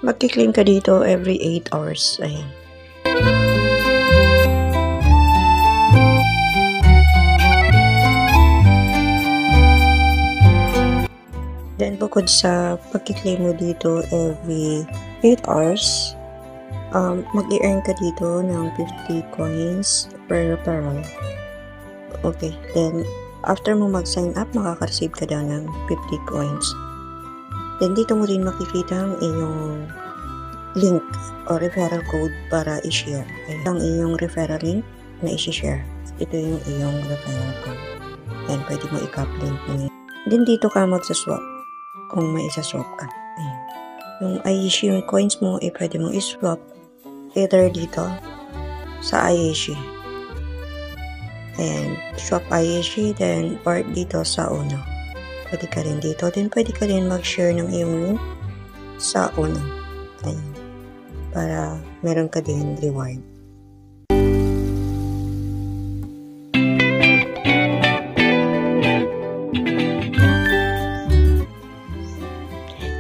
Magki-claim ka dito every 8 hours. Ayan. Then, bukod sa pagki-claim mo dito every 8 hours, mag-i-earn ka dito ng 50 coins per referral. Okay, then, after mo mag-sign up, makaka-receive ka daw ng 50 coins. Then, dito mo rin makikita ang iyong link o referral code para i-share. Ang iyong referral link na i-share. Ito yung iyong referral code. Then, pwede mo i-copy link mo yun. Then, dito ka magsaswap kung may isa-swap ka. Ayan. Yung Aishi, yung coins mo, pwede mong i-swap either dito sa Aishi. Ayan. Swap Aishi, then or dito sa Uno. Pwede ka rin dito. Then, pwede ka rin mag-share ng iyong link sa Uno. Ayan. Para meron ka din reward.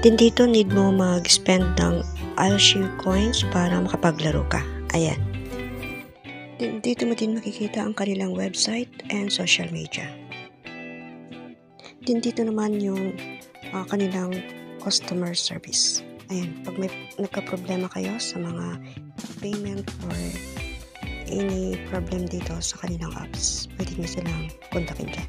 Then, dito need mo mag-spend ng Aishi coins para makapaglaro ka. Ayan. Then, dito mo din makikita ang kanilang website and social media. Din dito naman yung kanilang customer service. Ayan, pag may nagka-problema kayo sa mga payment or any problem dito sa kanilang apps, pwede nyo silang kontakin dyan.